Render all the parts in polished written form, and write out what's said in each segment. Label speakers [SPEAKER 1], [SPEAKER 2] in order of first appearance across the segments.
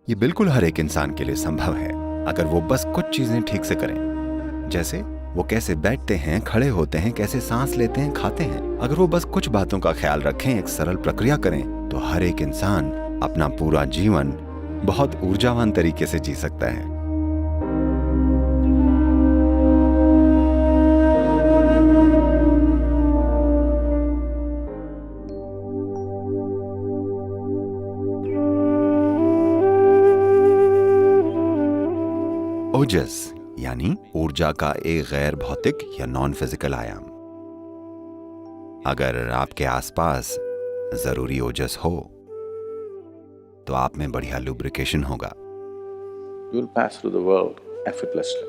[SPEAKER 1] ये बिल्कुल हर एक इंसान के लिए संभव है अगर वो बस कुछ चीजें ठीक से करें। जैसे वो कैसे बैठते हैं, खड़े होते हैं, कैसे सांस लेते हैं, खाते हैं। अगर वो बस कुछ बातों का ख्याल रखें, एक सरल प्रक्रिया करें, तो हर एक इंसान अपना पूरा जीवन बहुत ऊर्जावान तरीके से जी सकता है। ओजस यानी ऊर्जा का एक गैर भौतिक या नॉन फिजिकल आयाम। अगर आपके आसपास जरूरी ओजस हो तो आप में बढ़िया लुब्रिकेशन होगा।
[SPEAKER 2] You will pass through the world effortlessly.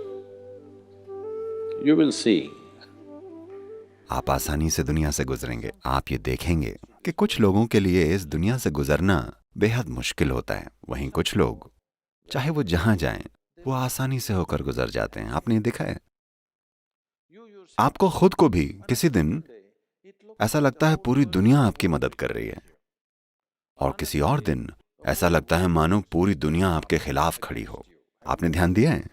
[SPEAKER 2] You will see.
[SPEAKER 1] आप आसानी से दुनिया से गुजरेंगे। आप ये देखेंगे कि कुछ लोगों के लिए इस दुनिया से गुजरना बेहद मुश्किल होता है, वहीं कुछ लोग चाहे वो जहां जाएं वो आसानी से होकर गुजर जाते हैं। आपने देखा है? आपको खुद को भी किसी दिन ऐसा लगता है पूरी दुनिया आपकी मदद कर रही है, और किसी और दिन ऐसा लगता है मानो पूरी दुनिया आपके खिलाफ खड़ी हो। आपने ध्यान दिया है?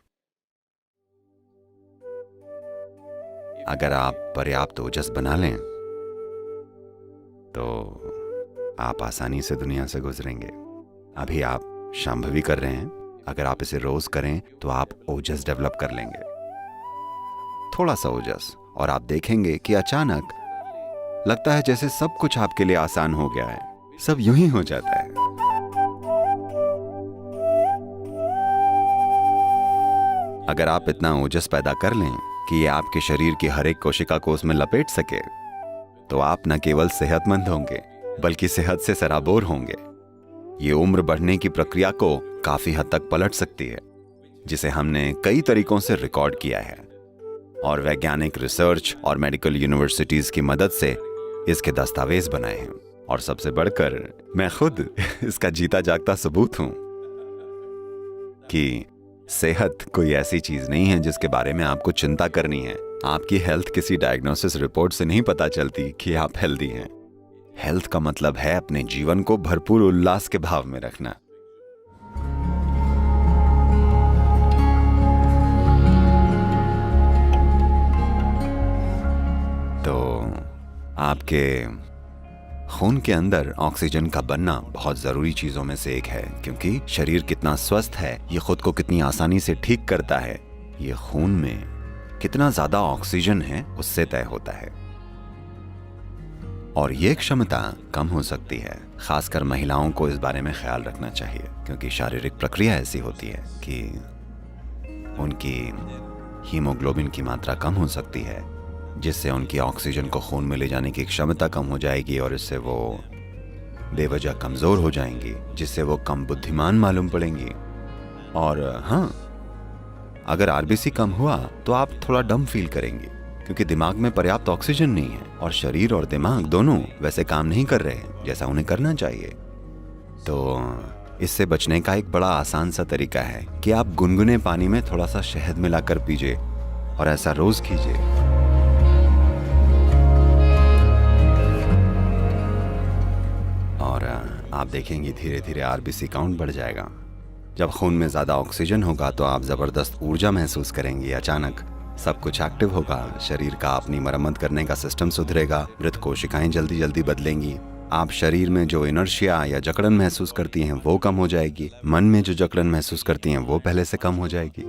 [SPEAKER 1] अगर आप पर्याप्त ओजस बना लें तो आप आसानी से दुनिया से गुजरेंगे। अभी आप शांभवी कर रहे हैं, अगर आप इसे रोज करें तो आप ओजस डेवलप कर लेंगे, थोड़ा सा ओजस, और आप देखेंगे कि अचानक लगता है जैसे सब कुछ आपके लिए आसान हो गया है, सब यूं ही हो जाता है। अगर आप इतना ओजस पैदा कर लें कि ये आपके शरीर की हर एक कोशिका को उसमें लपेट सके, तो आप न केवल सेहतमंद होंगे बल्कि सेहत से सराबोर होंगे। ये उम्र बढ़ने की प्रक्रिया को काफी हद तक पलट सकती है, जिसे हमने कई तरीकों से रिकॉर्ड किया है, और वैज्ञानिक रिसर्च और मेडिकल यूनिवर्सिटीज की मदद से इसके दस्तावेज बनाए हैं। और सबसे बढ़कर मैं खुद इसका जीता जागता सबूत हूं कि सेहत कोई ऐसी चीज नहीं है जिसके बारे में आपको चिंता करनी है। आपकी हेल्थ किसी डायग्नोसिस रिपोर्ट से नहीं पता चलती कि आप हेल्दी हैं। हेल्थ का मतलब है अपने जीवन को भरपूर उल्लास के भाव में रखना। तो आपके खून के अंदर ऑक्सीजन का बनना बहुत जरूरी चीजों में से एक है, क्योंकि शरीर कितना स्वस्थ है, ये खुद को कितनी आसानी से ठीक करता है, ये खून में कितना ज्यादा ऑक्सीजन है उससे तय होता है। और ये क्षमता कम हो सकती है। खासकर महिलाओं को इस बारे में ख्याल रखना चाहिए, क्योंकि शारीरिक प्रक्रिया ऐसी होती है कि उनकी हीमोग्लोबिन की मात्रा कम हो सकती है, जिससे उनकी ऑक्सीजन को खून में ले जाने की क्षमता कम हो जाएगी, और इससे वो बेवजह कमजोर हो जाएंगी, जिससे वो कम बुद्धिमान मालूम पड़ेंगी। और हाँ, अगर आरबीसी कम हुआ तो आप थोड़ा डम फील करेंगे, क्योंकि दिमाग में पर्याप्त ऑक्सीजन नहीं है, और शरीर और दिमाग दोनों वैसे काम नहीं कर रहे हैं जैसा उन्हें करना चाहिए। तो इससे बचने का एक बड़ा आसान सा तरीका है कि आप गुनगुने पानी में थोड़ा सा शहद मिलाकर पीजिए, और ऐसा रोज कीजिए। और आप देखेंगे धीरे धीरे आरबीसी काउंट बढ़ जाएगा। जब खून में ज्यादा ऑक्सीजन होगा तो आप जबरदस्त ऊर्जा महसूस करेंगे। अचानक सब कुछ एक्टिव होगा, शरीर का अपनी मरम्मत करने का सिस्टम सुधरेगा, मृत कोशिकाएं जल्दी जल्दी बदलेंगी, आप शरीर में जो इनर्शिया या जकड़न महसूस करती हैं वो कम हो जाएगी, मन में जो जकड़न महसूस करती हैं वो पहले से कम हो जाएगी।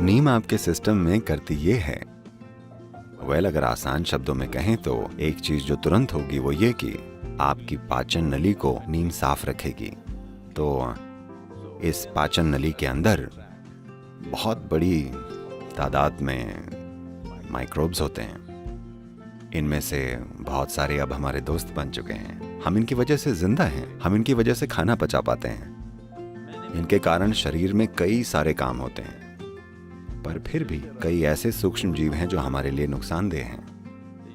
[SPEAKER 1] नीम आपके सिस्टम में करती ये है, अगर आसान शब्दों में कहें तो एक चीज जो तुरंत होगी वो ये कि आपकी पाचन नली को नीम साफ रखेगी। तो इस पाचन नली के अंदर बहुत बड़ी तादाद में माइक्रोब्स होते हैं। इनमें से बहुत सारे अब हमारे दोस्त बन चुके हैं। हम इनकी वजह से जिंदा हैं, हम इनकी वजह से खाना पचा पाते हैं। इनके कारण शरीर में कई सारे काम होते हैं, पर फिर भी कई ऐसे सूक्ष्म जीव हैं जो हमारे लिए नुकसानदेह हैं।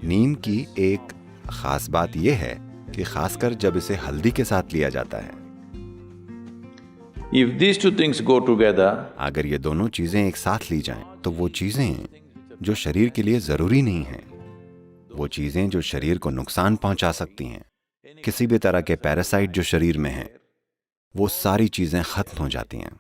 [SPEAKER 1] नीम की एक खास बात यह है कि खासकर जब इसे हल्दी के साथ लिया जाता है,
[SPEAKER 2] If these two things go together,
[SPEAKER 1] अगर ये दोनों चीजें एक साथ ली जाएं, तो वो चीजें जो शरीर के लिए जरूरी नहीं हैं, वो चीजें जो शरीर को नुकसान पहुंचा सकती हैं, किसी भी तरह के पैरासाइट जो शरीर में हैं, वो सारी चीजें खत्म हो जाती हैं।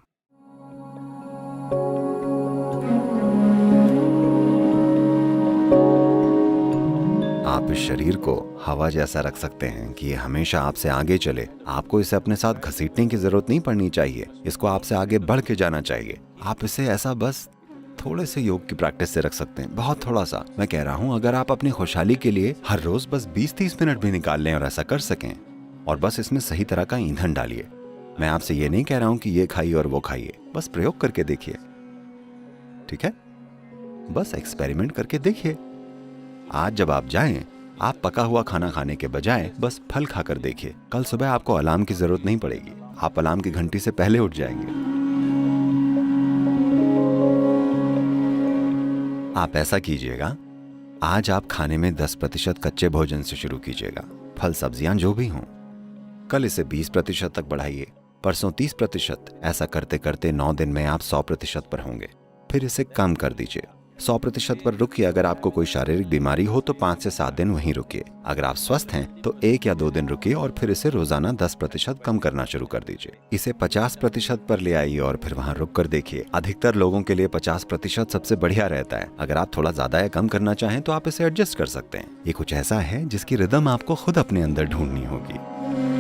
[SPEAKER 1] आप इस शरीर को हवा जैसा रख सकते हैं कि ये हमेशा आपसे आगे चले। आपको इसे अपने साथ घसीटने की जरूरत नहीं पड़नी चाहिए, इसको आपसे आगे बढ़ के जाना चाहिए। आप इसे ऐसा बस थोड़े से योग की प्रैक्टिस से रख सकते हैं, बहुत थोड़ा सा। मैं कह रहा हूँ अगर आप अपनी खुशहाली के लिए हर रोज बस 20-30 मिनट भी निकाल लें और ऐसा कर सकें, और बस इसमें सही तरह का ईंधन डालिए। मैं आपसे ये नहीं कह रहा हूँ कि ये खाइए और वो खाइए, बस प्रयोग करके देखिए, ठीक है? बस एक्सपेरिमेंट करके देखिए। आज जब आप जाएं, आप पका हुआ खाना खाने के बजाय बस फल खाकर देखिए। कल सुबह आपको अलार्म की जरूरत नहीं पड़ेगी, आप अलार्म की घंटी से पहले उठ जाएंगे। आप ऐसा कीजिएगा, आज आप खाने में 10% कच्चे भोजन से शुरू कीजिएगा, फल सब्जियां जो भी हों। कल इसे 20% तक बढ़ाइए, परसों 30%। ऐसा करते करते 9 दिन में आप 100% पर होंगे। फिर इसे कम कर दीजिए, 100% पर रुकिए। अगर आपको कोई शारीरिक बीमारी हो तो 5 से 7 दिन वहीं रुकिए। अगर आप स्वस्थ हैं तो 1 या 2 दिन रुकिए और फिर इसे रोजाना 10% कम करना शुरू कर दीजिए। इसे 50% पर ले आइए और फिर वहां रुक कर देखिए। अधिकतर लोगों के लिए 50% सबसे बढ़िया रहता है। अगर आप थोड़ा ज्यादा या कम करना चाहें तो आप इसे एडजस्ट कर सकते हैं। ये कुछ ऐसा है जिसकी रिदम आपको खुद अपने अंदर ढूंढनी होगी।